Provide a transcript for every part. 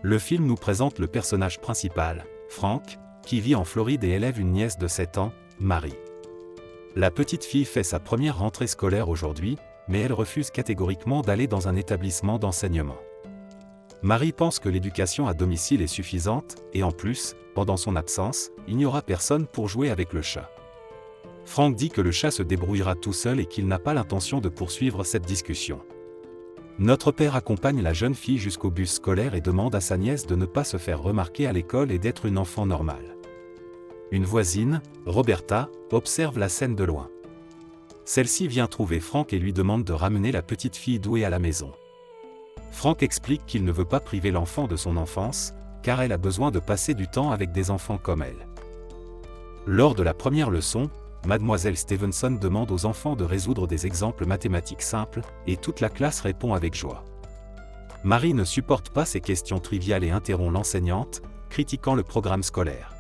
Le film nous présente le personnage principal, Frank, qui vit en Floride et élève une nièce de 7 ans, Marie. La petite fille fait sa première rentrée scolaire aujourd'hui, mais elle refuse catégoriquement d'aller dans un établissement d'enseignement. Marie pense que l'éducation à domicile est suffisante, et en plus, pendant son absence, il n'y aura personne pour jouer avec le chat. Frank dit que le chat se débrouillera tout seul et qu'il n'a pas l'intention de poursuivre cette discussion. Notre père accompagne la jeune fille jusqu'au bus scolaire et demande à sa nièce de ne pas se faire remarquer à l'école et d'être une enfant normale. Une voisine, Roberta, observe la scène de loin. Celle-ci vient trouver Frank et lui demande de ramener la petite fille douée à la maison. Frank explique qu'il ne veut pas priver l'enfant de son enfance, car elle a besoin de passer du temps avec des enfants comme elle. Lors de la première leçon, Mademoiselle Stevenson demande aux enfants de résoudre des exemples mathématiques simples, et toute la classe répond avec joie. Marie ne supporte pas ces questions triviales et interrompt l'enseignante, critiquant le programme scolaire.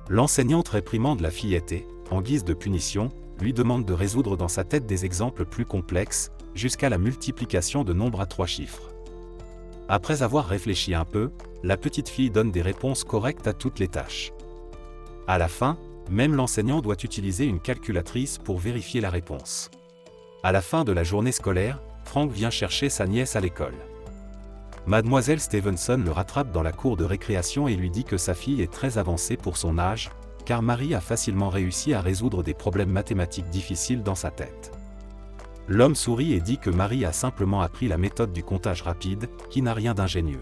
L'enseignante réprimande la fillette et, en guise de punition, lui demande de résoudre dans sa tête des exemples plus complexes, jusqu'à la multiplication de nombres à 3 chiffres. Après avoir réfléchi un peu, la petite fille donne des réponses correctes à toutes les tâches. À la fin, même l'enseignant doit utiliser une calculatrice pour vérifier la réponse. À la fin de la journée scolaire, Frank vient chercher sa nièce à l'école. Mademoiselle Stevenson le rattrape dans la cour de récréation et lui dit que sa fille est très avancée pour son âge, car Marie a facilement réussi à résoudre des problèmes mathématiques difficiles dans sa tête. L'homme sourit et dit que Marie a simplement appris la méthode du comptage rapide, qui n'a rien d'ingénieux.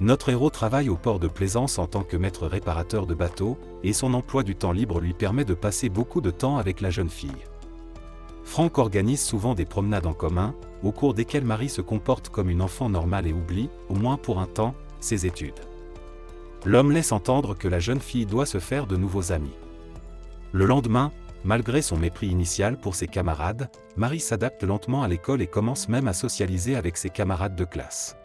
Notre héros travaille au port de Plaisance en tant que maître réparateur de bateaux, et son emploi du temps libre lui permet de passer beaucoup de temps avec la jeune fille. Frank organise souvent des promenades en commun, au cours desquelles Marie se comporte comme une enfant normale et oublie, au moins pour un temps, ses études. L'homme laisse entendre que la jeune fille doit se faire de nouveaux amis. Le lendemain, malgré son mépris initial pour ses camarades, Marie s'adapte lentement à l'école et commence même à socialiser avec ses camarades de classe.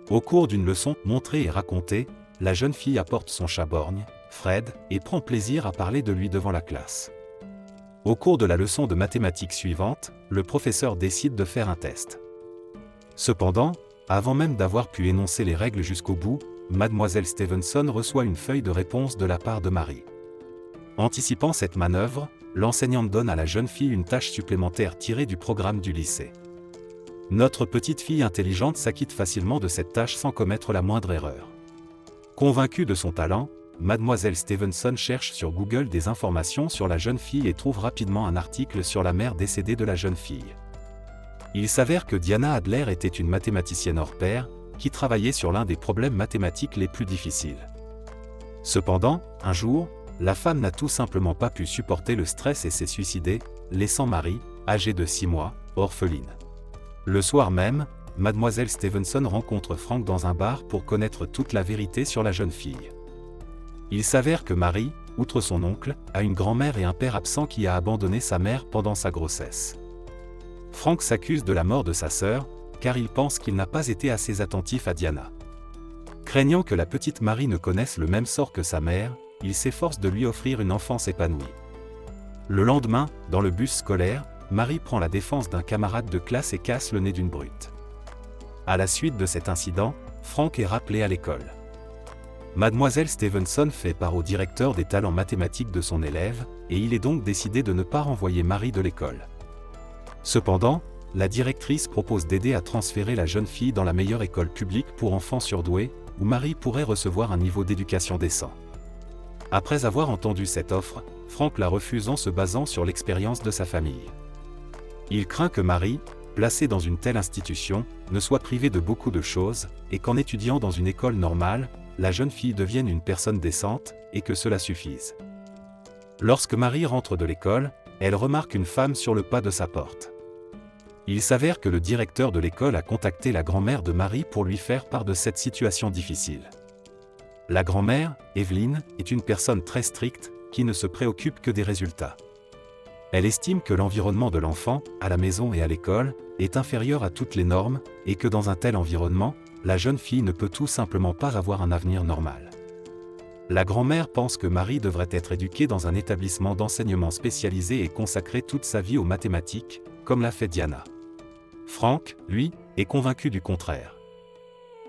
Au cours d'une leçon montrée et racontée, la jeune fille apporte son chat borgne, Fred, et prend plaisir à parler de lui devant la classe. Au cours de la leçon de mathématiques suivante, le professeur décide de faire un test. Cependant, avant même d'avoir pu énoncer les règles jusqu'au bout, Mademoiselle Stevenson reçoit une feuille de réponse de la part de Marie. Anticipant cette manœuvre, l'enseignante donne à la jeune fille une tâche supplémentaire tirée du programme du lycée. Notre petite fille intelligente s'acquitte facilement de cette tâche sans commettre la moindre erreur. Convaincue de son talent, Mademoiselle Stevenson cherche sur Google des informations sur la jeune fille et trouve rapidement un article sur la mère décédée de la jeune fille. Il s'avère que Diana Adler était une mathématicienne hors pair, qui travaillait sur l'un des problèmes mathématiques les plus difficiles. Cependant, un jour, la femme n'a tout simplement pas pu supporter le stress et s'est suicidée, laissant Marie, âgée de 6 mois, orpheline. Le soir même, Mademoiselle Stevenson rencontre Frank dans un bar pour connaître toute la vérité sur la jeune fille. Il s'avère que Marie, outre son oncle, a une grand-mère et un père absent qui a abandonné sa mère pendant sa grossesse. Frank s'accuse de la mort de sa sœur, car il pense qu'il n'a pas été assez attentif à Diana. Craignant que la petite Marie ne connaisse le même sort que sa mère, il s'efforce de lui offrir une enfance épanouie. Le lendemain, dans le bus scolaire, Marie prend la défense d'un camarade de classe et casse le nez d'une brute. À la suite de cet incident, Frank est rappelé à l'école. Mademoiselle Stevenson fait part au directeur des talents mathématiques de son élève, et il est donc décidé de ne pas renvoyer Marie de l'école. Cependant, la directrice propose d'aider à transférer la jeune fille dans la meilleure école publique pour enfants surdoués, où Marie pourrait recevoir un niveau d'éducation décent. Après avoir entendu cette offre, Frank la refuse en se basant sur l'expérience de sa famille. Il craint que Marie, placée dans une telle institution, ne soit privée de beaucoup de choses, et qu'en étudiant dans une école normale, la jeune fille devienne une personne décente, et que cela suffise. Lorsque Marie rentre de l'école, elle remarque une femme sur le pas de sa porte. Il s'avère que le directeur de l'école a contacté la grand-mère de Marie pour lui faire part de cette situation difficile. La grand-mère, Evelyn, est une personne très stricte, qui ne se préoccupe que des résultats. Elle estime que l'environnement de l'enfant, à la maison et à l'école, est inférieur à toutes les normes, et que dans un tel environnement, la jeune fille ne peut tout simplement pas avoir un avenir normal. La grand-mère pense que Marie devrait être éduquée dans un établissement d'enseignement spécialisé et consacrer toute sa vie aux mathématiques, comme l'a fait Diana. Frank, lui, est convaincu du contraire.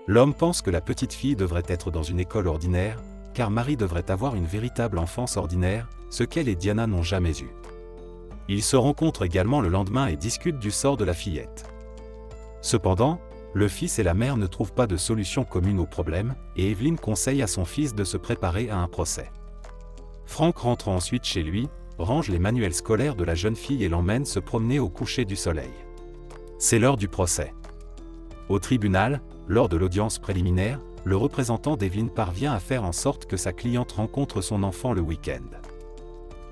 L'homme pense que la petite fille devrait être dans une école ordinaire, car Marie devrait avoir une véritable enfance ordinaire, ce qu'elle et Diana n'ont jamais eu. Ils se rencontrent également le lendemain et discutent du sort de la fillette. Cependant, le fils et la mère ne trouvent pas de solution commune au problème, et Evelyn conseille à son fils de se préparer à un procès. Frank rentre ensuite chez lui, range les manuels scolaires de la jeune fille et l'emmène se promener au coucher du soleil. C'est l'heure du procès. Au tribunal, lors de l'audience préliminaire, le représentant d'Evelyn parvient à faire en sorte que sa cliente rencontre son enfant le week-end.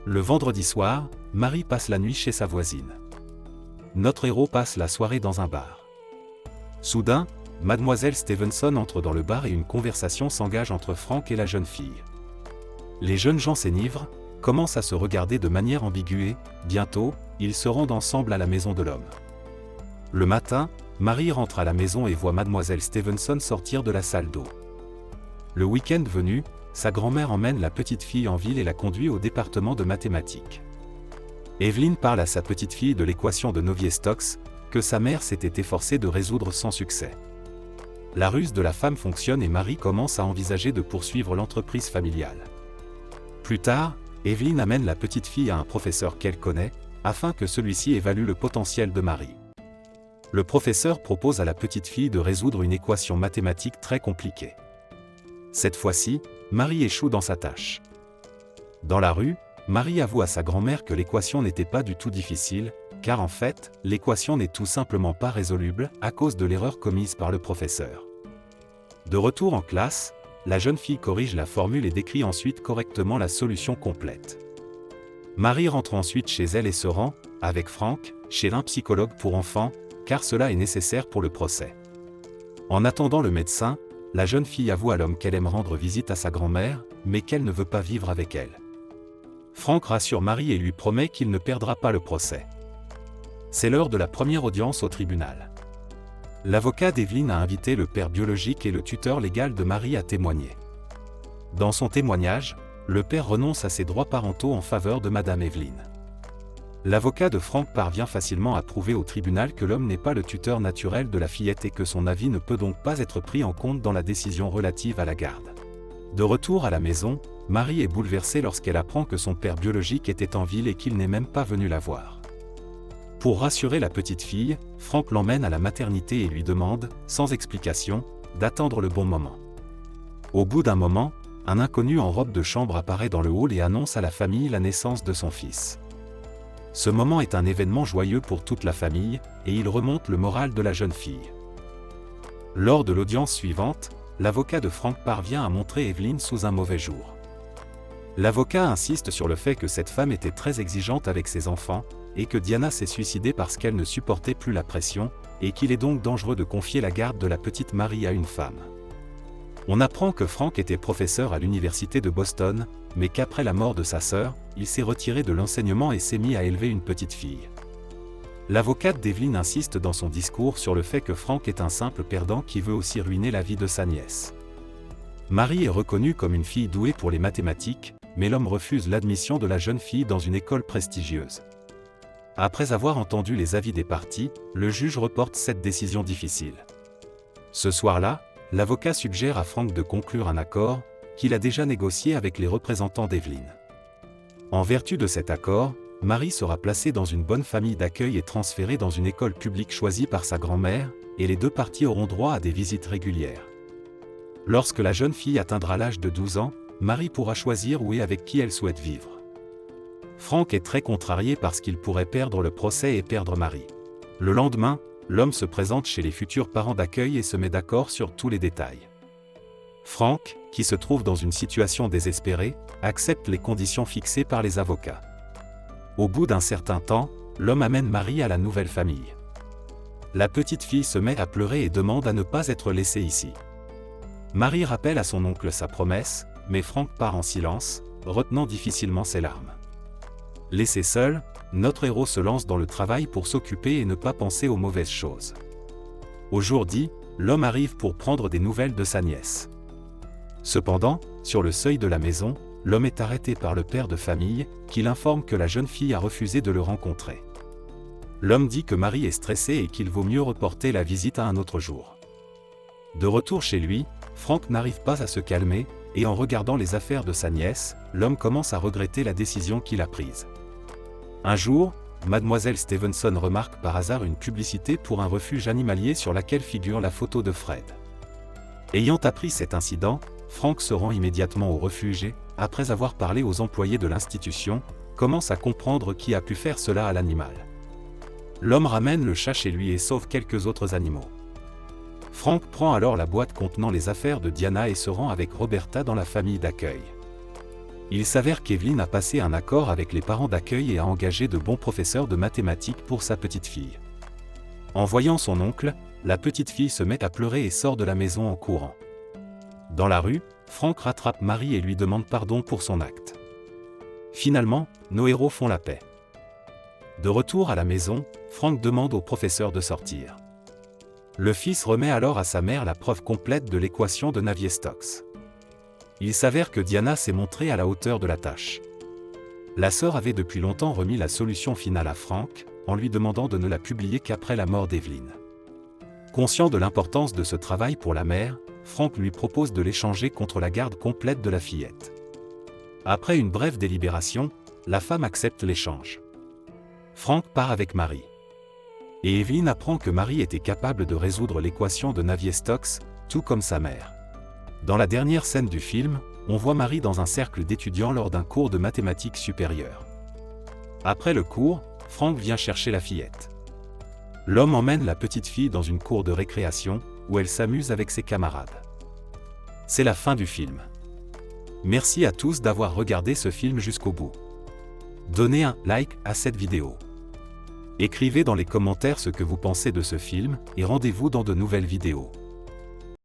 Le vendredi soir, Marie passe la nuit chez sa voisine. Notre héros passe la soirée dans un bar. Soudain, Mademoiselle Stevenson entre dans le bar et une conversation s'engage entre Frank et la jeune fille. Les jeunes gens s'enivrent, commencent à se regarder de manière ambiguë et, bientôt, ils se rendent ensemble à la maison de l'homme. Le matin, Marie rentre à la maison et voit Mademoiselle Stevenson sortir de la salle d'eau. Le week-end venu, sa grand-mère emmène la petite fille en ville et la conduit au département de mathématiques. Evelyn parle à sa petite fille de l'équation de Navier-Stokes, que sa mère s'était efforcée de résoudre sans succès. La ruse de la femme fonctionne et Marie commence à envisager de poursuivre l'entreprise familiale. Plus tard, Evelyn amène la petite fille à un professeur qu'elle connaît, afin que celui-ci évalue le potentiel de Marie. Le professeur propose à la petite fille de résoudre une équation mathématique très compliquée. Cette fois-ci, Marie échoue dans sa tâche. Dans la rue, Marie avoue à sa grand-mère que l'équation n'était pas du tout difficile, car en fait, l'équation n'est tout simplement pas résoluble à cause de l'erreur commise par le professeur. De retour en classe, la jeune fille corrige la formule et décrit ensuite correctement la solution complète. Marie rentre ensuite chez elle et se rend, avec Frank, chez un psychologue pour enfants, car cela est nécessaire pour le procès. En attendant le médecin, la jeune fille avoue à l'homme qu'elle aime rendre visite à sa grand-mère, mais qu'elle ne veut pas vivre avec elle. Frank rassure Marie et lui promet qu'il ne perdra pas le procès. C'est l'heure de la première audience au tribunal. L'avocat d'Evelyn a invité le père biologique et le tuteur légal de Marie à témoigner. Dans son témoignage, le père renonce à ses droits parentaux en faveur de Madame Evelyn. L'avocat de Frank parvient facilement à prouver au tribunal que l'homme n'est pas le tuteur naturel de la fillette et que son avis ne peut donc pas être pris en compte dans la décision relative à la garde. De retour à la maison, Marie est bouleversée lorsqu'elle apprend que son père biologique était en ville et qu'il n'est même pas venu la voir. Pour rassurer la petite fille, Frank l'emmène à la maternité et lui demande, sans explication, d'attendre le bon moment. Au bout d'un moment, un inconnu en robe de chambre apparaît dans le hall et annonce à la famille la naissance de son fils. Ce moment est un événement joyeux pour toute la famille, et il remonte le moral de la jeune fille. Lors de l'audience suivante, l'avocat de Frank parvient à montrer Evelyn sous un mauvais jour. L'avocat insiste sur le fait que cette femme était très exigeante avec ses enfants, et que Diana s'est suicidée parce qu'elle ne supportait plus la pression, et qu'il est donc dangereux de confier la garde de la petite Marie à une femme. On apprend que Frank était professeur à l'université de Boston, mais qu'après la mort de sa sœur, il s'est retiré de l'enseignement et s'est mis à élever une petite fille. L'avocate d'Evelyn insiste dans son discours sur le fait que Frank est un simple perdant qui veut aussi ruiner la vie de sa nièce. Marie est reconnue comme une fille douée pour les mathématiques, mais l'homme refuse l'admission de la jeune fille dans une école prestigieuse. Après avoir entendu les avis des parties, le juge reporte cette décision difficile. Ce soir-là, l'avocat suggère à Frank de conclure un accord, qu'il a déjà négocié avec les représentants d'Evelyn. En vertu de cet accord, Marie sera placée dans une bonne famille d'accueil et transférée dans une école publique choisie par sa grand-mère, et les deux parties auront droit à des visites régulières. Lorsque la jeune fille atteindra l'âge de 12 ans, Marie pourra choisir où et avec qui elle souhaite vivre. Frank est très contrarié parce qu'il pourrait perdre le procès et perdre Marie. Le lendemain, l'homme se présente chez les futurs parents d'accueil et se met d'accord sur tous les détails. Frank, qui se trouve dans une situation désespérée, accepte les conditions fixées par les avocats. Au bout d'un certain temps, l'homme amène Marie à la nouvelle famille. La petite fille se met à pleurer et demande à ne pas être laissée ici. Marie rappelle à son oncle sa promesse, mais Frank part en silence, retenant difficilement ses larmes. Laissé seul, notre héros se lance dans le travail pour s'occuper et ne pas penser aux mauvaises choses. Au jour dit, l'homme arrive pour prendre des nouvelles de sa nièce. Cependant, sur le seuil de la maison, l'homme est arrêté par le père de famille, qui l'informe que la jeune fille a refusé de le rencontrer. L'homme dit que Marie est stressée et qu'il vaut mieux reporter la visite à un autre jour. De retour chez lui, Frank n'arrive pas à se calmer, et en regardant les affaires de sa nièce, l'homme commence à regretter la décision qu'il a prise. Un jour, Mademoiselle Stevenson remarque par hasard une publicité pour un refuge animalier sur laquelle figure la photo de Fred. Ayant appris cet incident, Frank se rend immédiatement au refuge et, après avoir parlé aux employés de l'institution, commence à comprendre qui a pu faire cela à l'animal. L'homme ramène le chat chez lui et sauve quelques autres animaux. Frank prend alors la boîte contenant les affaires de Diana et se rend avec Roberta dans la famille d'accueil. Il s'avère qu'Evelyn a passé un accord avec les parents d'accueil et a engagé de bons professeurs de mathématiques pour sa petite fille. En voyant son oncle, la petite fille se met à pleurer et sort de la maison en courant. Dans la rue, Frank rattrape Marie et lui demande pardon pour son acte. Finalement, nos héros font la paix. De retour à la maison, Frank demande au professeur de sortir. Le fils remet alors à sa mère la preuve complète de l'équation de Navier-Stokes. Il s'avère que Diana s'est montrée à la hauteur de la tâche. La sœur avait depuis longtemps remis la solution finale à Frank, en lui demandant de ne la publier qu'après la mort d'Evelyn. Conscient de l'importance de ce travail pour la mère, Frank lui propose de l'échanger contre la garde complète de la fillette. Après une brève délibération, la femme accepte l'échange. Frank part avec Marie. Et Evelyn apprend que Marie était capable de résoudre l'équation de Navier-Stokes, tout comme sa mère. Dans la dernière scène du film, on voit Marie dans un cercle d'étudiants lors d'un cours de mathématiques supérieures. Après le cours, Frank vient chercher la fillette. L'homme emmène la petite fille dans une cour de récréation, où elle s'amuse avec ses camarades. C'est la fin du film. Merci à tous d'avoir regardé ce film jusqu'au bout. Donnez un like à cette vidéo. Écrivez dans les commentaires ce que vous pensez de ce film, et rendez-vous dans de nouvelles vidéos.